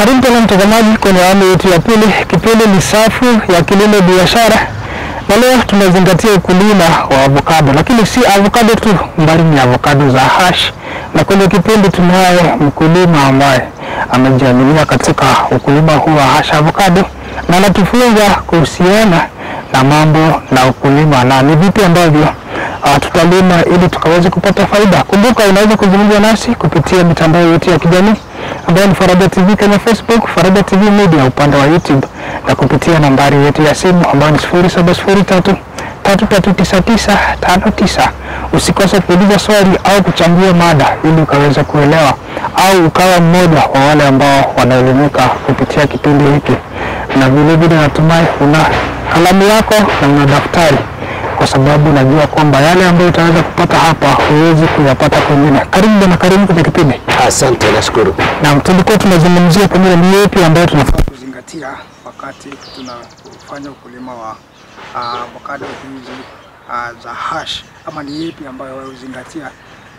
Karibu tena mtazamaji kwenye awamu yetu ya pili. Kipindi ni safu ya kilimo biashara. Na leo tunazingatia ukulima wa avocado, lakini si avocado tu, bali ni avocado za hash. Na kwenye kipindi tunaye mkulima ambaye amejiaminia katika ukulima huu wa hash avocado na anatufunza kuhusiana na mambo na ukulima na ni vipi ambavyo tutalima ili tukaweze kupata faida. Kumbuka unaweza kuzungumza nasi kupitia mitandao yetu ya kijamii ambayo ni Faraja TV kwenye Facebook, Faraja TV Media upande wa YouTube, na kupitia nambari yetu ya simu ambayo ni 0703339959. Usikose kuuliza swali au kuchangia mada ili ukaweza kuelewa au ukawa mmoja wa wale ambao wanaelimika kupitia kipindi hiki. Na vile vile natumai una kalamu yako na una daftari, kwa sababu najua kwamba yale ambayo utaweza kupata hapa huwezi kuyapata kwingine. Karibu na karibu kwenye kipindi. Asante, nashukuru. Na tulikuwa tunazungumzia pengine ni yapi ambayo tunafaa kuzingatia wakati tunafanya ukulima wa avocado hizi za hash, ama ni yapi ambayo wewe uzingatia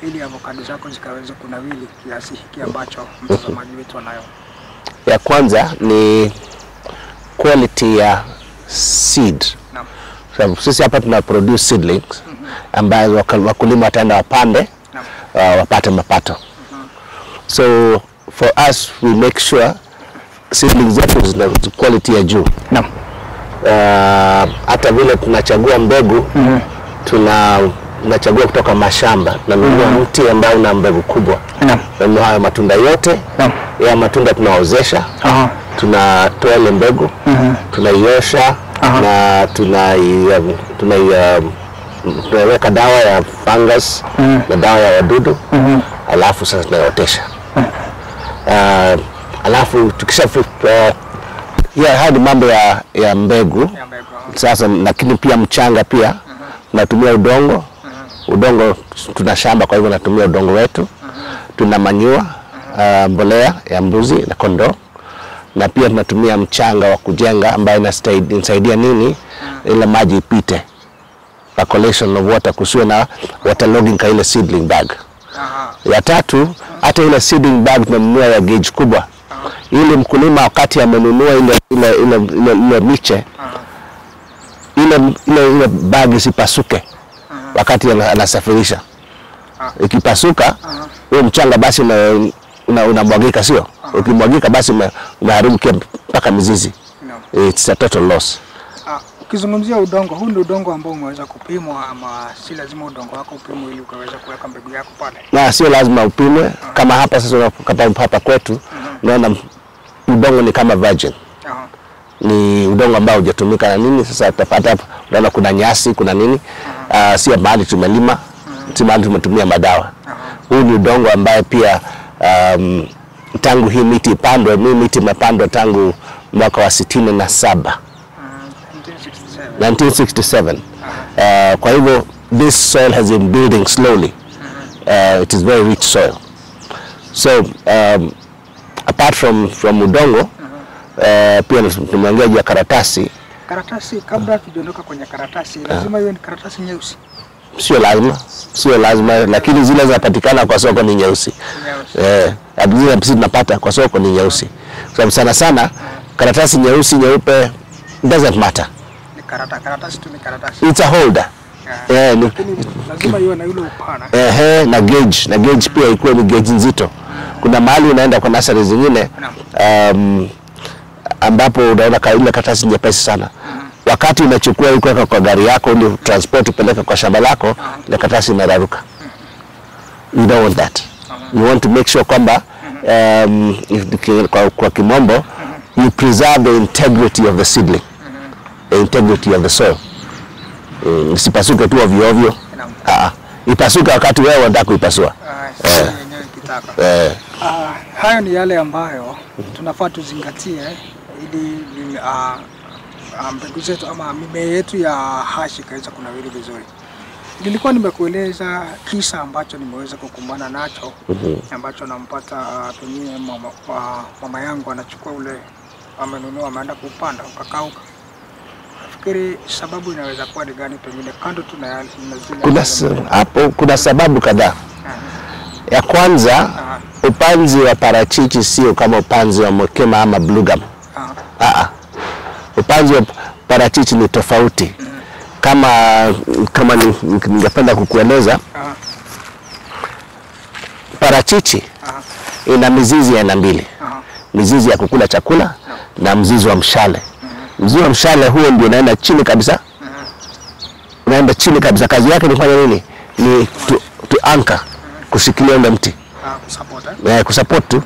ili avocado zako zikaweze kunawili kiasi hiki ambacho mtazamaji wetu anayo? Ya kwanza ni quality ya seed. Naam. So, sisi hapa tuna produce seedlings ambazo wakulima wataenda wapande wapate mapato. So for us we make sure seedlings zetu zina quality ya juu. Naam. Hata vile tunachagua mbegu, tunachagua kutoka mashamba na mti ambao una mbegu kubwa. Naam. Na hayo matunda yote, ya matunda tunaozesha, tunatoa ile mbegu, tunaiosha na tunaweka dawa ya fungus na dawa ya wadudu, alafu sasa tunaotesha. Alafu tukisha hadi mambo ya mbegu sasa, lakini pia mchanga pia natumia udongo. Udongo tuna shamba, kwa hivyo natumia udongo wetu. Tuna manure, mbolea ya mbuzi na kondoo, na pia tunatumia mchanga wa kujenga ambayo inasaidia nini, ile maji ipite, percolation of water, kusiwe na waterlogging kwa ile seedling bag. Ya tatu, hata ile seedling bag tunanunua ya gauge kubwa, ili mkulima wakati amenunua ile miche, ile bag isipasuke wakati anasafirisha. Ikipasuka huo mchanga basi unamwagika, sio? Ukimwagika basi umeharibu mpaka mizizi. It's a total loss. Ukizungumzia udongo, huu ni udongo ambao umeweza kupimwa, ama si lazima udongo wako upimwe ili ukaweza kuweka mbegu yako pale? Na sio lazima upimwe. Kama hapa sasa, hapa kwetu unaona udongo ni kama virgin. Ni udongo ambao hujatumika na nini. Sasa utapata hapa unaona kuna nyasi, kuna nini. Sio mahali tumelima, si mahali tumetumia madawa. Huu ni udongo ambaye pia tangu hii miti ipandwe, miti imepandwa tangu mwaka wa 67. 1967. Kwa hivyo this soil has been building slowly. It is very rich soil. So apart from udongo, pia tumeongea juu ya karatasi. Karatasi, kabla tujondoka kwenye karatasi, lazima iwe ni karatasi nyeusi? Sio lazima, lakini zile zinapatikana kwa soko ni nyeusi. Zile sisi tunapata kwa soko ni nyeusi. Kwa sababu sana karatasi nyeusi, nyeupe, doesn't matter. Karatasi tu ni karatasi. It's a holder. Lazima iwe na yule upana. Na gauge pia ikuwe ni gauge nzito. Kuna mahali unaenda kwa nursery zingine ambapo unaona ile karatasi nyepesi sana. Wakati unachukua iko kwa gari yako ili transport upeleke kwa shamba lako, ile karatasi inararuka. You don't want that. You want to make sure kwamba kwa kimombo, you preserve the integrity of the seedling, the integrity of the soil. Isipasuke tu ovyo ovyo. Ipasuka wakati wewe unataka kuipasua. Hayo ni yale ambayo tunafaa tuzingatie ili mbegu zetu ama mimea yetu ya hash ikaweza kunawiri vizuri. Nilikuwa nimekueleza kisa ambacho nimeweza kukumbana nacho, ambacho nampata pengine mama yangu anachukua ule amenunua, ameenda kupanda ukakauka. Nafikiri sababu inaweza kuwa ni gani, pengine kando tu na zile? Kuna sababu kadhaa. Ya kwanza upanzi wa parachichi sio kama upanzi wa mkema ama blue gum. Upanzi wa parachichi ni tofauti. Kama ningependa kukueleza, parachichi ina mizizi ya aina mbili. Mizizi ya kukula chakula na mzizi wa mshale. Mzizi wa mshale huo ndio unaenda chini kabisa. Unaenda chini kabisa. Kazi yake ni kufanya nini? Ni to anchor, kushikilia ule mti. Kusupport tu.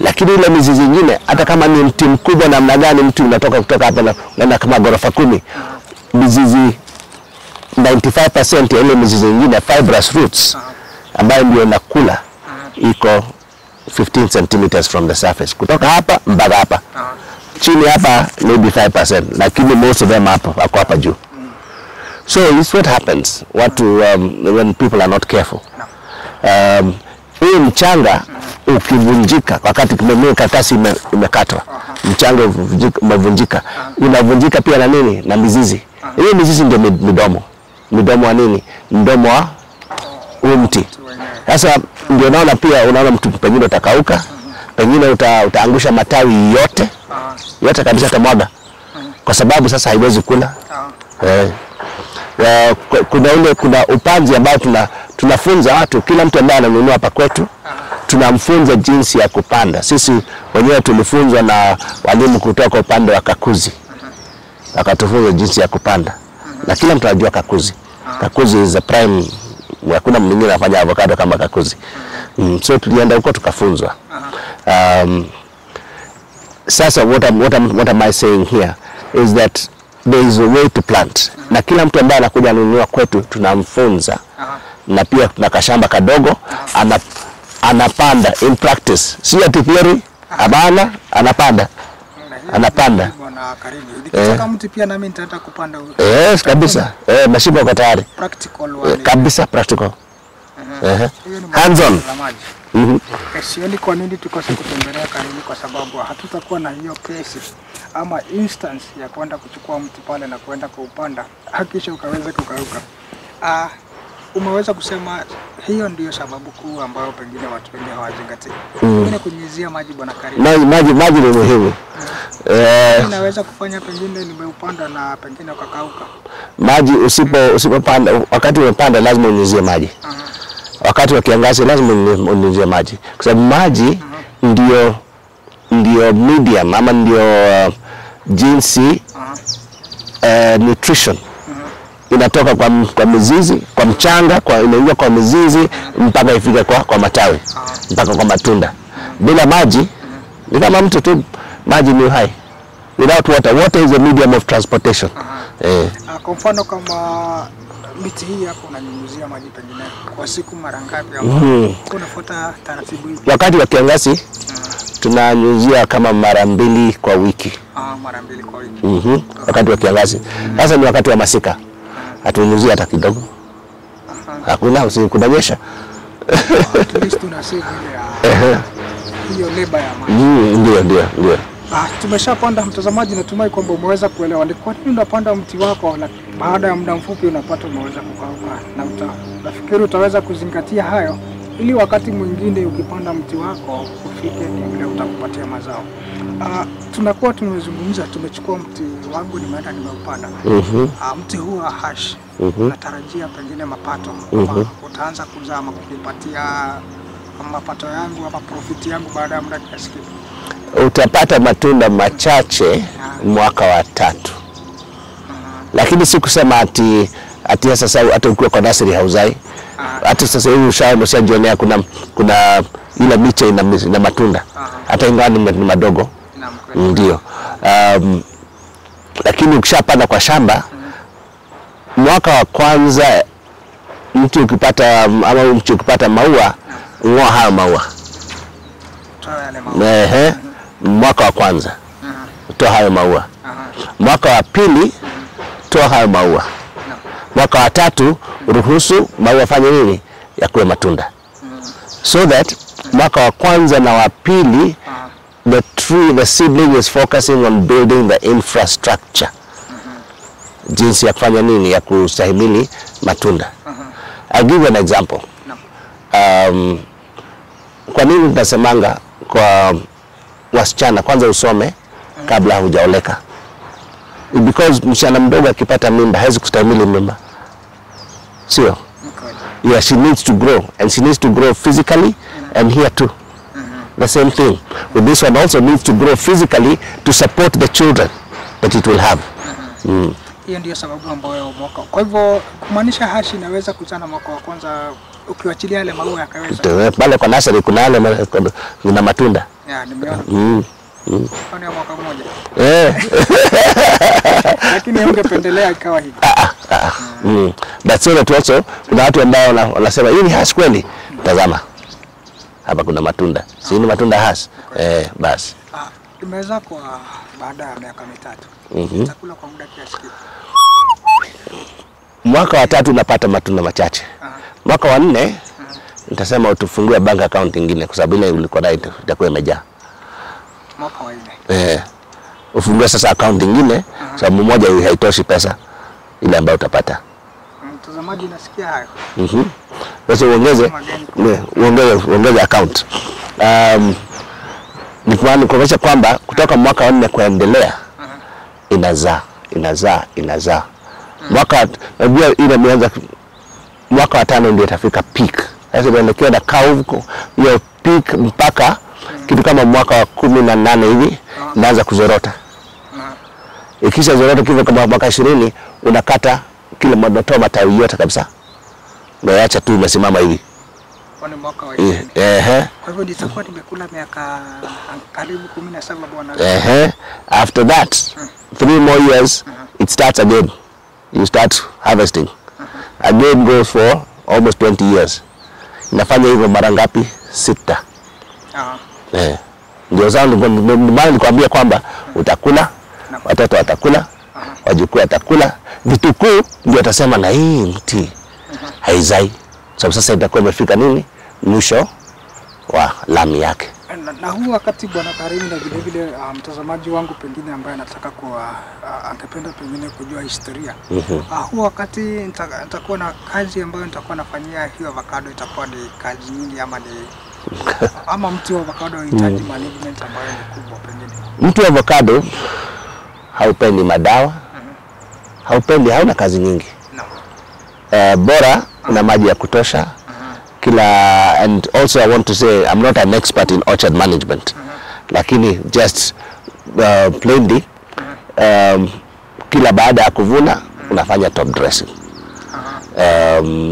Lakini ile mizizi nyingine, hata kama ni mti mkubwa namna gani, mti unatoka kutoka hapa na unaenda kama ghorofa 10, mizizi 95% ya ile mizizi nyingine, fibrous roots, ambayo ndio inakula, iko 15 centimeters from the surface. Kutoka hapa mpaka hapa. Chini hapa maybe 5%, lakini most of them wako hapa juu. So this is what happens when people are not careful. Hii mchanga ukivunjika, wakati kimemea karatasi imekatwa, mchanga umevunjika, inavunjika pia na nini? Na mizizi. Hii mizizi ndio midomo. Midomo wa nini? Mdomo wa mti. Sasa ndio unaona mtu pengine utakauka, pengine utaangusha matawi yote kabisa, utamwaga. Kwa sababu sasa haiwezi kula. Kuna upanzi ambao tunafunza watu, kila mtu ambaye ananunua hapa kwetu, tunamfunza jinsi ya kupanda. Sisi wenyewe tulifunzwa na walimu kutoka upande wa Kakuzi. Wakatufunza jinsi ya kupanda. Na kila mtu anajua Kakuzi. Kakuzi is a prime, hakuna mwingine anafanya avocado kama Kakuzi. So tulienda huko tukafunzwa. Sasa what am I saying here is that there is a way to plant. Na kila mtu ambaye anakuja anunua kwetu tunamfunza. Na pia tuna kashamba kadogo, anapanda in practice. Si ati theory, abana anapanda. Bwana Karibu. Nikitaka mtu pia nami nitaenda kupanda huko. Yes, kabisa. Mashimo yako tayari. Practical wale. Kabisa practical. Hands on. Sioni kwa nini tukose kutembelea Karibu, kwa sababu hatutakuwa na hiyo kesi ama instance ya kwenda kuchukua mti pale na kwenda kuupanda hakisha ukaweza kukauka. Umeweza kusema hiyo ndio sababu kuu ambayo pengine watu wengi hawazingatii. Pengine kunyunyizia maji Bwana Karibu. Maji ni muhimu. Inaweza kufanya pengine nimeupanda na pengine ukakauka. Maji usipopanda, wakati umepanda lazima unyunyizie maji. Wakati wa kiangazi lazima unyunyizie maji. Kwa sababu maji ndio medium ama ndio jinsi nutrition inatoka kwa mizizi, kwa mchanga, inaingia kwa mizizi mpaka ifike kwa matawi, mpaka kwa matunda. Bila maji ni kama mtu tu, maji ni uhai. Without water is a medium of transportation. Kwa mfano kama miti hii hapo unanyunyizia maji pengine kwa siku mara ngapi au unafuata taratibu hivi? Wakati wa kiangazi tunanyunyizia kama mara 2 kwa wiki. Mara 2 kwa wiki. Wakati wa kiangazi. Sasa ni wakati wa masika. Hatunyunyizia hata kidogo. Hakuna kunanyesha. At least tunasave hiyo labor ya maji. Ndio. Tumeshapanda mtazamaji, natumai kwamba umeweza kuelewa ni kwa nini unapanda mti wako baada ya muda mfupi unapata umeweza kukauka, na nafikiri utaweza kuzingatia hayo ili wakati mwingine ukipanda mti wako ufike vile utakupatia mazao. Tunakuwa tumezungumza, tumechukua mti wangu nimeenda nimeupanda. Mti huu wa hash natarajia pengine mapato utaanza kuzaa ama kunipatia mapato yangu ama profit yangu baada ya muda kiasi kipi? Utapata matunda machache mwaka wa 3. Lakini si kusema ati sasa hata ukiwa kwa nursery hauzai. Hata sasa hivi umeshajionea kuna ile miche ina matunda. Hata ingawa ni madogo. Ndio. Lakini ukishapanda kwa shamba, mwaka wa kwanza mtu ukipata maua, ngoa hayo maua. Mwaka wa kwanza toa hayo maua. Mwaka wa pili toa hayo maua. Mwaka wa 3 ruhusu maua fanye nini? Yakuwe matunda. So that mwaka wa kwanza na wa pili the seedling is focusing on building the infrastructure. Jinsi ya kufanya nini? Ya kustahimili matunda. I'll give you an example. kwa nini tunasemanga kwa wasichana kwanza usome kabla hujaoleka? Because msichana mdogo akipata mimba hawezi kustahimili mimba. Sio? Yeah, she needs to grow, and she needs to grow physically and here too. The same thing. With this one also needs to grow physically to support the children that it will have. Hiyo ndio sababu ambayo mwaka. Kwa hivyo kumaanisha hashi inaweza kuzana mwaka wa kwanza ukiwachilia yale maua yakaweza. Pale kwa nursery kuna yale kuna matunda. Yeah, nimeona. Kwa nini mwaka mmoja? Lakini ungependelea ikawa hivi. But so that also kuna watu ambao wanasema hii ni hash kweli. Tazama. Hapa kuna matunda. Si ni matunda hash. Basi. Imeweza kwa baada ya miaka 3. Chakula kwa muda kiasi kipi? Mwaka wa 3 unapata matunda machache. Mwaka wa 4 nitasema utufungue bank account nyingine kwa sababu ile ulikuwa nayo itakuwa imejaa. Mwaka wa 4. Ufungue sasa account nyingine sababu moja haitoshi pesa ile ambayo utapata. Mtazamaji nasikia hayo. Sasa uongeze account. Ni kuonyesha kwamba kutoka mwaka wa 4 kuendelea inazaa. Mwaka ile imeanza mwaka wa 5 ndio itafika peak. Sasa inaelekea na curve hiyo peak mpaka kitu kama mwaka wa 18 hivi inaanza kuzorota. Ikisha zorota kivyo kama mwaka 20 unakata kile monotoa matawi yote kabisa. Na acha tu imesimama hivi. Kwa mwaka wa 20. Kwa hivyo nitakuwa nimekula miaka karibu 17 bwana. After that 3 more years it starts again. You start harvesting. Again goes for almost 20 years. Inafanya hivyo mara ngapi? 6. Ndio zangu nilikwambia kwamba utakula, watoto watakula, wajukuu watakula, vitukuu ndio atasema na hii mti haizai. Sababu sasa itakuwa imefika nini? Mwisho wa lami yake. Na huu wakati bwana Karimi na vile vile mtazamaji wangu pengine ambaye anataka angependa pengine kujua historia. Huu wakati nitakuwa na kazi ambayo nitakuwa nafanyia hiyo avocado itakuwa ni kazi nyingi ama mti wa avocado unahitaji management ambayo ni kubwa pengine. Mti wa avocado haupendi madawa. Hauna kazi nyingi. Bora una maji ya kutosha. And also I want to say I'm not an expert in orchard management. Lakini just plainly kila baada ya kuvuna unafanya top dressing.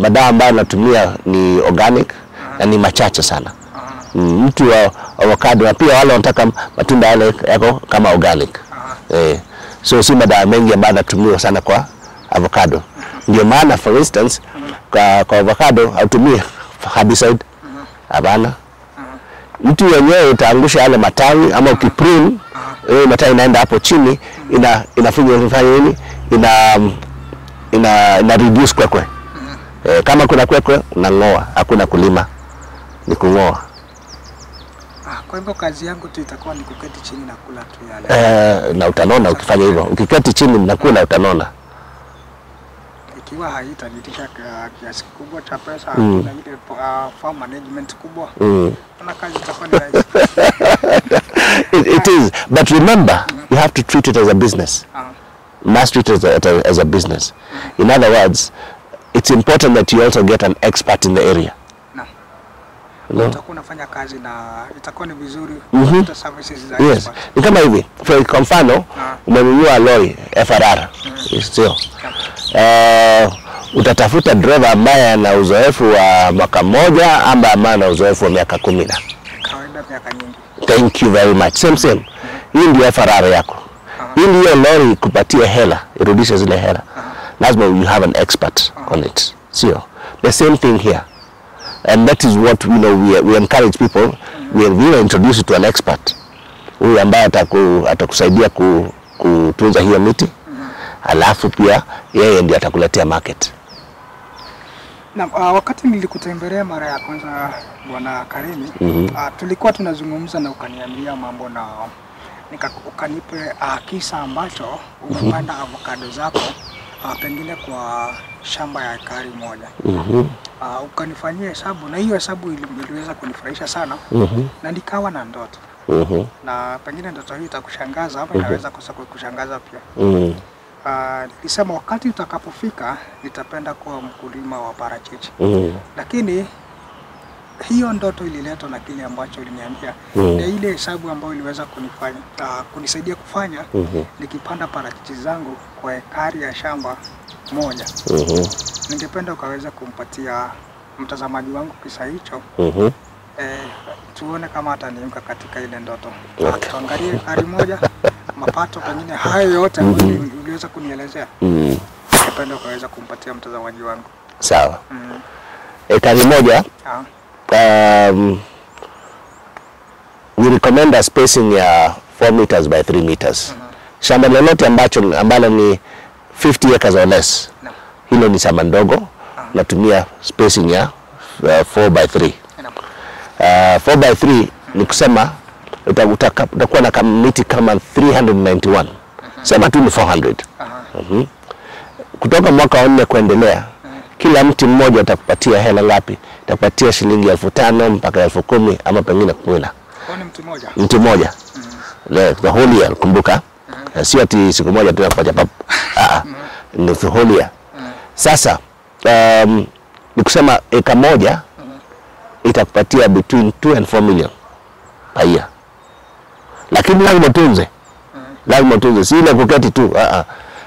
Madawa ambayo natumia ni organic na ni machache sana. Mti wa avocado na pia wale wanataka matunda yale yako kama organic. So si madawa mengi ambayo natumia sana kwa avocado. Ndio maana for instance kwa avocado hautumii herbicide. Hapana. Mti wenyewe utaangusha yale matawi ama ukiprune matawi inaenda hapo chini inafanya nini? Ina reduce kwekwe. Kama kuna kwekwe unangoa, hakuna kulima. Ni kungoa. Kwa hivyo kazi yangu tu itakuwa ni kuketi chini na kula tu yale. Na utanona ukifanya hivyo. Ukiketi chini mnakula utanona. Ikiwa haitanitisha kiasi kubwa cha pesa na ile farm management kubwa. Na kazi itakuwa ni rahisi. It is, but remember you have to treat it as a business. Must treat it as a business. In other words, it's important that you also get an expert in the area. Utakuwa unafanya kazi na itakuwa ni vizuri kupata services za yes. Ni kama hivi, kwa mfano umenunua lori FRR. Sio. Utatafuta driver ambaye ana uzoefu wa mwaka mmoja ama ambaye ana uzoefu wa miaka 10. Kawaida miaka nyingi. Thank you very much. Same. Hii ndio FRR yako. Hii ndio lori kupatia hela, irudishe zile hela. Lazima you have an expert on it. Sio. The same thing here. And that is what we encourage people. We will introduce you to an expert. Huyu ambaye atakusaidia kutunza hiyo miti. Alafu pia yeye ndiye atakuletea market. Na wakati nilikutembelea mara ya kwanza bwana Karimi, tulikuwa tunazungumza na ukaniambia mambo na ukanipe kisa ambacho umepanda avocado zako pengine kwa shamba ya ekari moja. Ukanifanyia hesabu na hiyo hesabu iliweza kunifurahisha sana. Na nikawa na ndoto. Na pengine ndoto hii itakushangaza ama inaweza kushangaza pia. Nilisema wakati utakapofika nitapenda kuwa mkulima wa parachichi. Lakini hiyo ndoto ililetwa na kile ambacho uliniambia. Na ile hesabu ambayo iliweza kunisaidia kufanya nikipanda parachichi zangu kwa ekari ya shamba moja. Ningependa ukaweza kumpatia mtazamaji wangu kisa hicho. Tuone kama ataniunga katika ile ndoto. Tuangalie ekari moja, mapato pengine hayo yote ambayo uliweza kunielezea. Ningependa ukaweza kumpatia mtazamaji wangu. Sawa. Ekari moja. We recommend a spacing ya 4 meters by 3 meters. Shamba lolote ambalo ni 50 acres or less. Hilo ni shamba ndogo. Natumia spacing ya 4 by 3. 4 by 3 ni kusema utakuwa na miti kama 391. Sema tu ni 400. Kutoka mwaka wa 4 kuendelea, kila mti mmoja utakupatia hela ngapi? Utakupatia shilingi 5,000 mpaka 10,000 ama pengine 10. Kwa mti mmoja? Mti mmoja. The whole year, kumbuka. Sio ati siku moja tu unakupatia papo. Ni the whole year. Sasa ni kusema eka moja itakupatia between 2 and 4 million per year. Lakini lazima tunze. Lazima tunze. Si ile kuketi tu.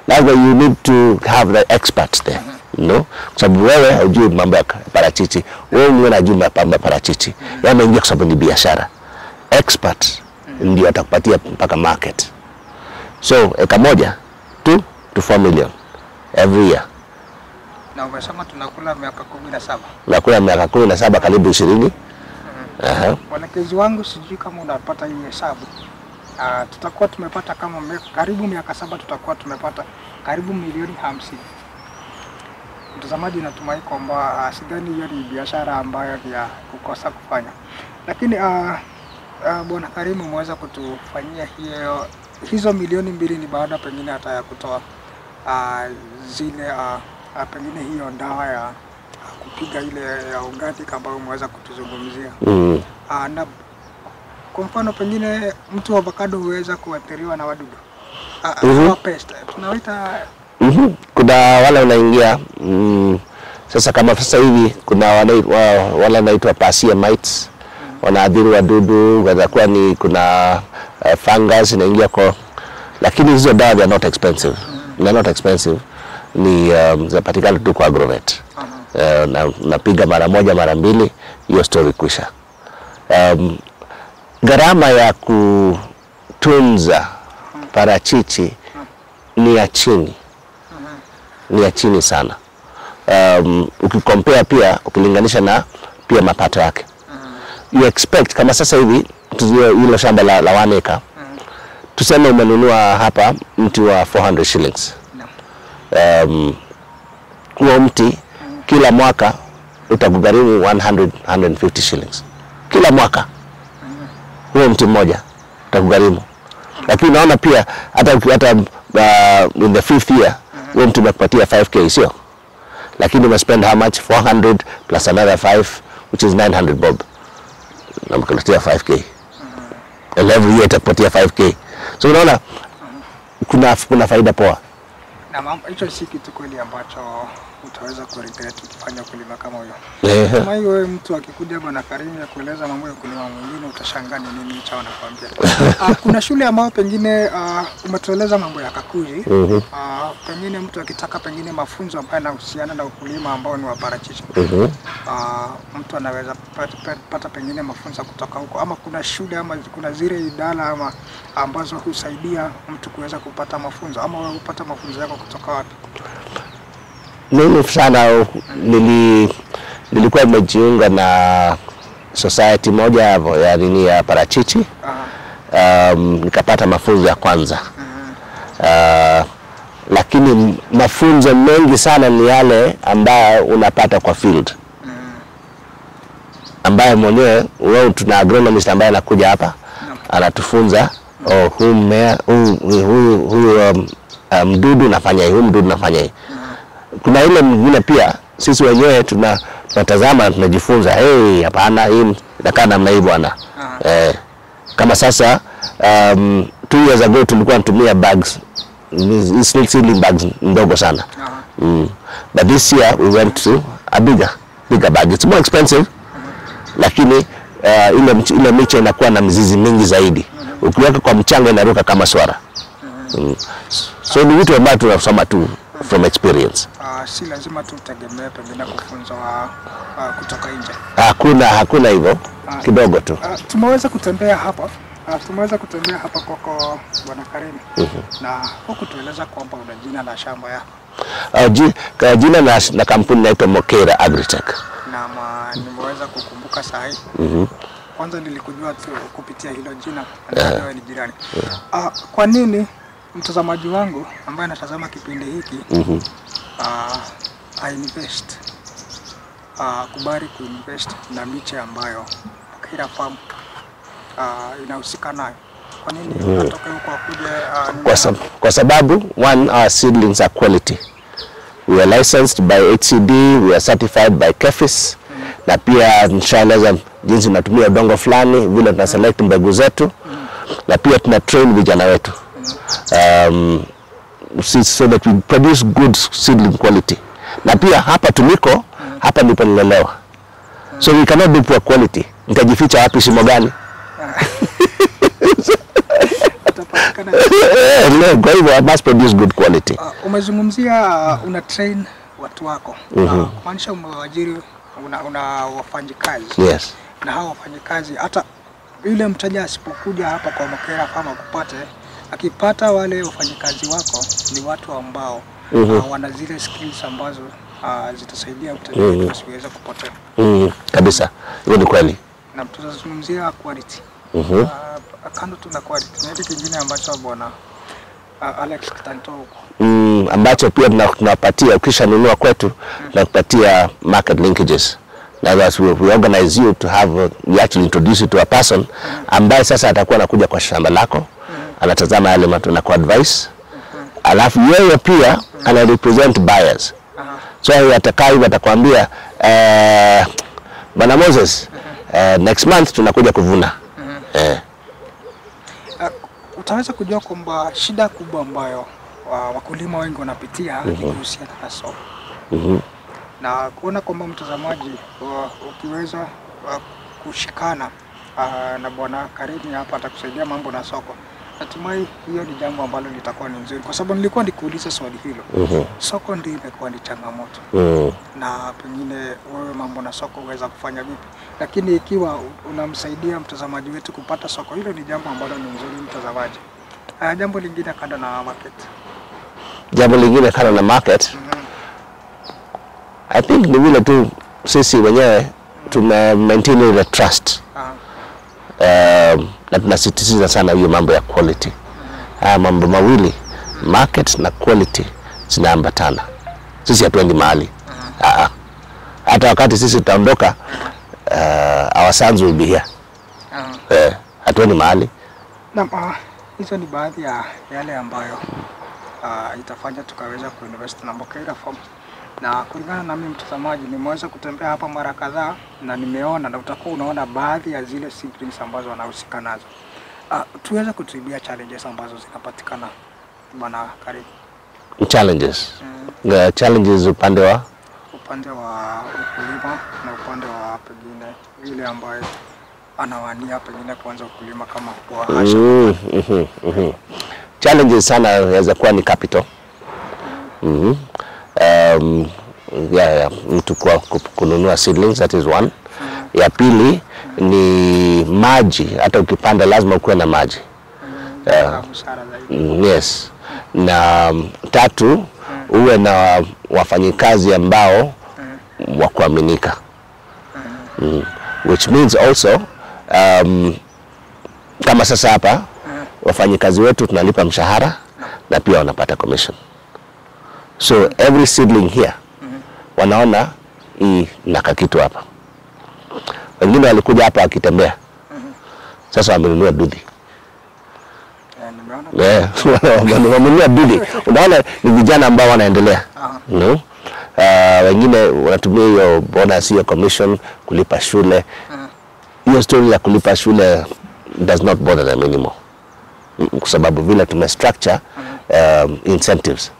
Lazima you need to have the experts there. No? Kwa sababu wewe hujui mambo ya parachichi. Wewe unajua mambo ya parachichi. Yameingia kwa sababu ni biashara. Expert ndio atakupatia mpaka market. So eka moja 2 to 4 million every year. Na umesema tunakula miaka 17. Nakula miaka 17 karibu 20. Wanakezi wangu sijui kama unapata hiyo hesabu. Tutakuwa tumepata kama karibu miaka 7 tutakuwa tumepata karibu milioni 50. Mtazamaji, natumai kwamba sidhani hiyo ni biashara ambayo ni ya kukosa kufanya. Lakini Bwana Karimu umeweza kutufanyia hizo milioni 2 ni baada pengine hata ya kutoa zile pengine hiyo dawa ya kupiga ile ya organic ambayo umeweza kutuzungumzia. Na kwa mfano pengine mtu wa avocado huweza kuathiriwa na wadudu. Pest. Tunawaita kuna wale unaingia sasa kama sasa hivi kuna wale wanaitwa passia mites. Wanaadhiri wadudu, watakuwa ni kuna fungus inaingia kwa, lakini hizo dawa they are not expensive. They are not expensive. Ni zinapatikana tu kwa Agrovet. Napiga mara moja mara mbili, hiyo story kwisha. Gharama ya kutunza parachichi ni ya chini. Ni ya chini sana. Ukikompare pia, ukilinganisha na pia mapato yake. You expect kama sasa hivi hilo shamba la 1 acre. Tuseme umenunua hapa mti wa 400 shillings. Huo mti kila mwaka utakugharimu 150 shillings. Kila mwaka. Huo mti mmoja utakugharimu. Lakini naona pia hata in the 5th year huo mti umekupatia 5k sio? Lakini umespend how much? 400 plus another 5 which is 900 bob. Na mkuletea 5k. And every year itakupatia 5k. So unaona kuna faida poa. Na mambo hicho si kitu kweli ambacho utaweza kuregret ukifanya kulima kama huyo. Kama hiyo mtu akikuja Bwana Karimu ya kueleza mambo ya kulima mwingine utashangaa ni nini hicho anakuambia. Kuna shule ambayo pengine umetueleza mambo ya kakuzi. Pengine mtu akitaka pengine mafunzo ambayo yanahusiana na ukulima ambao ni wa parachichi. Mtu anaweza pata pengine mafunzo kutoka huko, ama kuna shule ama kuna zile idara ama ambazo husaidia mtu kuweza kupata mafunzo, ama wewe upata mafunzo yako kutoka wapi? Mimi sana nilikuwa nimejiunga na society moja ya nini ya parachichi. Nikapata mafunzo ya kwanza. Lakini mafunzo mengi sana ni yale ambayo unapata kwa field. Ambaye mwenyewe wewe tuna agronomist ambaye anakuja hapa anatufunza huyu mmea huyu mdudu nafanya hii, mdudu nafanya hii. Kuna ile mwingine pia sisi wenyewe tunatazama na tunajifunza, hapana, hii inakaa namna hii bwana. Kama sasa 2 years ago tulikuwa tunatumia bags, seedling bags ndogo sana. But this year we went to a bigger bag. It's more expensive, lakini ile miche inakuwa na mizizi mingi zaidi. Ukiweka kwa mchanga inaruka kama swara. So ni vitu ambavyo tunasoma tu from experience. Si lazima tutegemee pengine kufunzwa kutoka nje. Hakuna hivyo, kidogo tu. Tumeweza kutembea hapa. Kwako Bwana Karim. Na huku tueleza kwamba una jina la shamba yako. Jina na kampuni inaitwa Mokera Agritech. Na nimeweza kukumbuka sahihi. Kwanza nilikujua tu kupitia hilo jina, wewe ni jirani. Kwa nini mtazamaji wangu ambaye anatazama kipindi hiki invest kubali kuinvest na miche ambayo Mokera Farm inahusika nayo? Kwa nini atoke huko akuje? Kwa sababu one, our seedlings are quality. We are licensed by HCD, we are certified by KEFIS. Na pia nishaeleza jinsi tunatumia udongo fulani, vile tuna select mbegu zetu. Na pia tuna train vijana wetu. So that we produce good seedling quality. Na pia hapa tuliko, hapa ndipo nilelewa. So we cannot do poor quality. Nitajificha wapi, shimo gani? Kwa hivyo I must produce good quality. Umezungumzia una train watu wako. Maanisha umewaajiri, una wafanyikazi. Yes. Na hao wafanyikazi hata yule mteja asipokuja hapa kwa Mokera Farm kupate, akipata wale wafanyikazi wako ni watu ambao wana zile skills ambazo zitasaidia mteja wetu asiweze kupotea. Kabisa. Hiyo ni kweli. Na tutazungumzia quality. Kando tuna quality, na kingine ambacho Bwana Alex kitanitoa huko. Ambacho pia tunapatia ukisha nunua kwetu, tunapatia market linkages. That we organize you to have, we actually introduce you to a person ambaye sasa atakuwa anakuja kwa shamba lako, anatazama yale matu na kwa advice. Alafu yeye pia ana represent buyers. So yeye atakaa hivi atakwambia Bwana Moses, next month tunakuja kuvuna. Utaweza kujua kwamba shida kubwa ambayo wakulima wengi wanapitia ni kuhusiana na soko. Na kuona kwamba mtazamaji ukiweza kushikana na Bwana Karim hapa atakusaidia mambo na soko. Natumai hiyo ni jambo ambalo litakuwa ni nzuri, kwa sababu nilikuwa nikuuliza swali hilo. Soko ndio imekuwa ni changamoto. Na pengine wewe mambo na soko uweza kufanya vipi? Lakini ikiwa unamsaidia mtazamaji wetu kupata soko, hilo ni jambo ambalo ni nzuri mtazamaji. Jambo lingine kando na market. Jambo lingine kando na market. I think ni vile tu sisi wenyewe tume maintain the trust. Na tunasisitiza sana hiyo mambo ya quality. Mambo mawili, market na quality, zinaambatana. Sisi hatuendi mahali. Hata wakati sisi tutaondoka, our sons will be here. Hatuendi mahali. Na hizo ni baadhi ya yale ambayo itafanya tukaweza kuinvest na Mokera Farm. Na kulingana na mimi mtazamaji, nimeweza kutembea hapa mara kadhaa na nimeona, na utakuwa unaona baadhi ya zile seedlings ambazo wanahusika nazo. Tuweza kutibia challenges ambazo zinapatikana Bwana Karim. Challenges. Challenges upande wa ukulima na upande wa pengine yule ambaye anawania pengine kuanza ukulima kama kwa hasha. Challenges sana yaweza kuwa ni capital. Mtu kwa kununua seedlings, that is one. Ya pili ni maji, hata ukipanda lazima ukuwe na maji. Yes. Na tatu, uwe na wafanyikazi ambao wa kuaminika. Which means also kama sasa hapa wafanyikazi wetu tunalipa mshahara na pia wanapata commission. So every seedling here wanaona hii naka kitu hapa. Wengine walikuja hapa akitembea. Sasa wamenunua dudhi. Wamenunua bili. Unaona ni vijana ambao wanaendelea. No? Wengine wanatumia hiyo bonus ya commission kulipa shule. Hiyo story ya kulipa shule does not bother them anymore. Kwa sababu vile tumestructure incentives.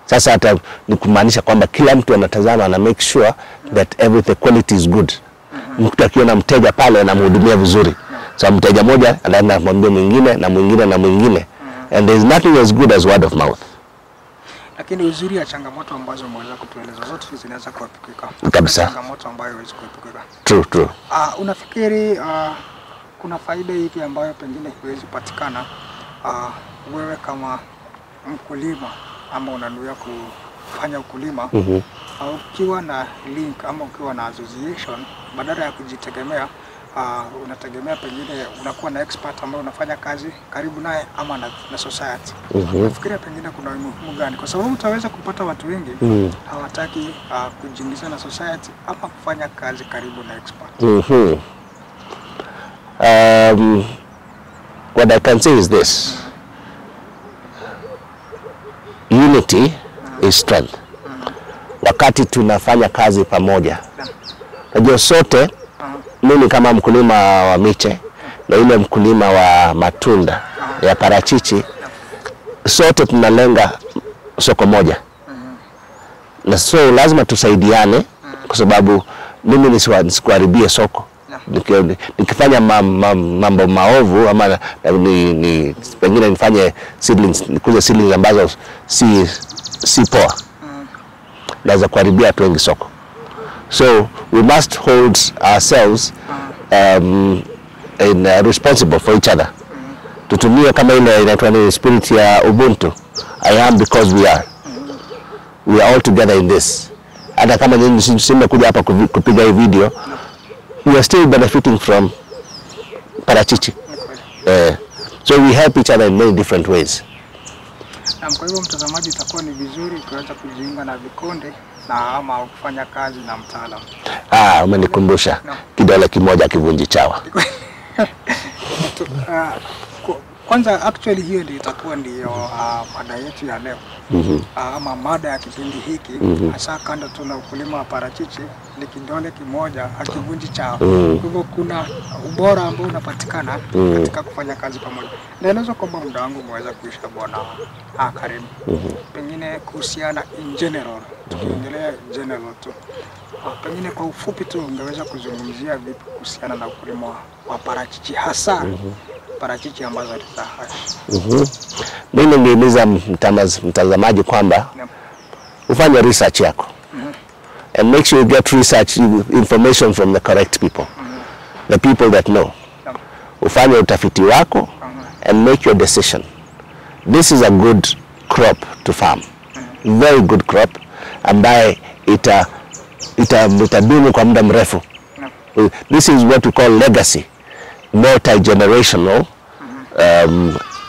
Sasa hata ni kumaanisha kwamba kila mtu anatazama na make sure that everything quality is good. Mtu akiona mteja pale anamhudumia vizuri. So mteja moja anaenda kumwambia mwingine na mwingine na mwingine. And there is nothing as good as word of mouth. Lakini uzuri ya changamoto ambazo mweza kutueleza zote zinaweza kuepukika. Kabisa. Changamoto ambayo haiwezi kuepukika. True. Unafikiri kuna faida hivi ambayo pengine haiwezi patikana wewe kama mkulima ama unanuia kufanya ukulima au ukiwa na link ama ukiwa na association badala ya kujitegemea unategemea pengine unakuwa na expert ambaye unafanya kazi karibu naye ama na society. Unafikiria pengine kuna umuhimu gani? Kwa sababu utaweza kupata watu wengi hawataki kujiingiza na society ama kufanya kazi karibu na expert. What I can say is this. Unity is strength. Wakati tunafanya kazi pamoja. Najua sote mimi kama mkulima wa miche na yule mkulima wa matunda ya parachichi sote tunalenga soko moja. Na so lazima tusaidiane kwa sababu mimi nisikuharibie soko. Nikifanya mambo maovu ama pengine nifanye seedlings, nikuze seedlings ambazo si poa. Naweza kuharibia watu wengi soko. So we must hold ourselves responsible for each other. Tutumie kama ile inaitwa ni spirit ya Ubuntu. I am because we are. We are all together in this. Hata kama nyinyi simekuja hapa kupiga hii video, we are still benefiting from parachichi. So we help each other in many different ways. Na kwa hivyo mtazamaji, itakuwa ni vizuri ukiweza kujiunga na vikundi na ama kufanya kazi na mtaalamu. Umenikumbusha. Kidole kimoja kivunji chawa. Kwanza actually hiyo ndio itakuwa ndio mada yetu ya leo. Ama mada ya kipindi hiki hasa kando tuna ukulima wa parachichi ni kidole kimoja hakivunji chawa. Kwa hivyo kuna ubora ambao unapatikana katika kufanya kazi pamoja. Naeleza kwamba muda wangu umeweza kuisha bwana Karim. Pengine kuhusiana in general, tukiongelea general tu. Pengine kwa ufupi tu ungeweza kuzungumzia vipi kuhusiana na ukulima wa parachichi hasa parachichi ambazo ni za hash. Mimi ningehimiza mtazamaji kwamba ufanye research yako. And make sure you get research information from the correct people. The people that know. Ufanye utafiti wako and make your decision. This is a good crop to farm. Very good crop ambaye itadumu kwa muda mrefu. This is what we call legacy. Multi-generational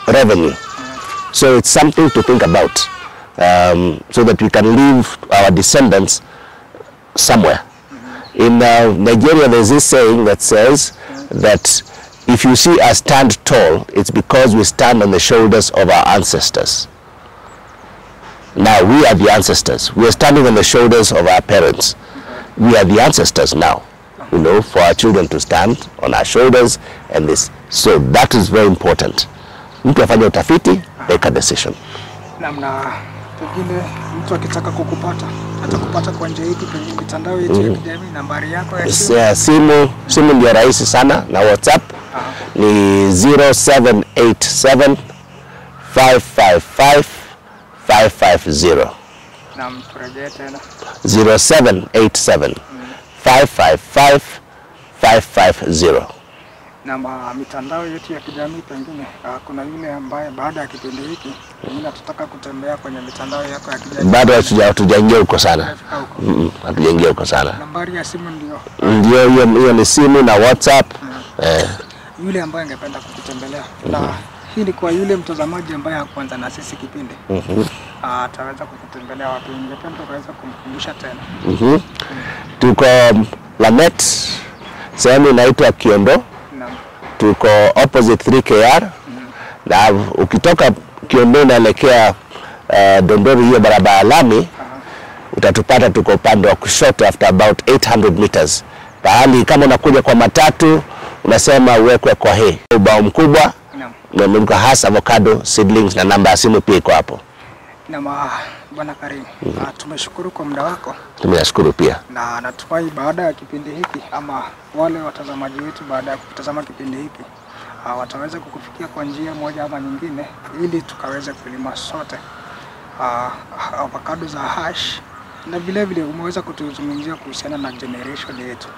revenue. So it's something to think about so that we can leave our descendants somewhere. In Nigeria, there's this saying that says that if you see us stand tall, it's because we stand on the shoulders of our ancestors. Now we are the ancestors. We are standing on the shoulders of our parents. We are the ancestors now. You know, for our children to stand on our shoulders and this. So that is very important. Mtu afanye utafiti, make a decision. Namna pengine mtu akitaka kukupata, atakupata kwa njia ipi kwenye mitandao yetu ya kijamii, nambari yako ya simu? Simu ndio rahisi sana na WhatsApp ni 0787 555 550. Na mturejee tena 0787 555 550. Na mitandao yetu ya kijamii pengine kuna yule ambaye baada ya kipindi hiki pengine tutataka kutembea kwenye mitandao yako ya kijamii. Bado hatujaingia huko sana. Hatujaingia huko sana. Nambari ya simu ndio hiyo ni simu na WhatsApp. Yule ambaye angependa kukutembelea na hii ni kwa yule mtazamaji ambaye hakuanza na sisi kipindi. Ataweza kukutembelea wapi? Ningependa ukaweza kumkumbusha tena. Tuko Lamet, sehemu inaitwa Kiondo. Tuko opposite 3KR Na ukitoka Kiombe unaelekea Dondori, hiyo barabara lami, utatupata tuko upande wa kushoto after about 800 meters. Pahali kama unakuja kwa matatu unasema uwekwe kwa hii ubao mkubwa na mnuka hasa avocado seedlings na namba ya simu pia iko hapo. Na Bwana Karim, tumeshukuru kwa muda wako. Tumeshukuru pia. Na natumai baada ya kipindi hiki ama wale watazamaji wetu baada ya kutazama kipindi hiki wataweza kukufikia kwa njia moja ama nyingine ili tukaweze kulima sote avocado za hash. Na vile vile umeweza kutuzungumzia kuhusiana na generation yetu.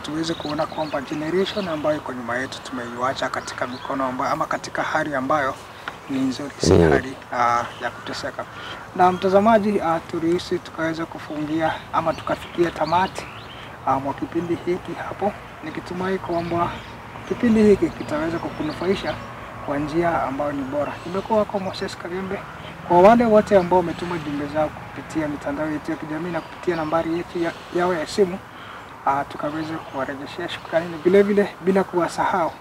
Tuweze kuona kwamba generation ambayo iko nyuma yetu tumeiacha katika mikono ambayo ama katika hali ambayo ni nzuri, si hali ya kuteseka. Na mtazamaji, turuhusu tukaweza kufungia ama tukafikia tamati mwa kipindi hiki hapo, nikitumai kwamba kipindi hiki kitaweza kukunufaisha kwa njia ambayo ni bora. Nimekuwa wako Moses Kagembe. Kwa wale wote ambao wametuma jumbe zao kupitia mitandao yetu ya kijamii na kupitia nambari yetu yao ya simu, tukaweza kuwarejeshea shukrani, na vile vile bila kuwasahau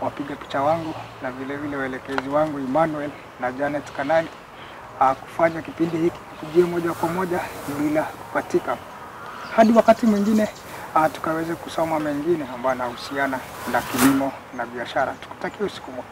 wapiga picha wangu na vile vile waelekezi wangu Emmanuel na Janet Kanani kufanya kipindi hiki kujia moja kwa moja bila kupatika. Hadi wakati mwingine tukaweze kusoma mengine ambayo yanahusiana na kilimo na biashara. Tukutakie usiku mwema.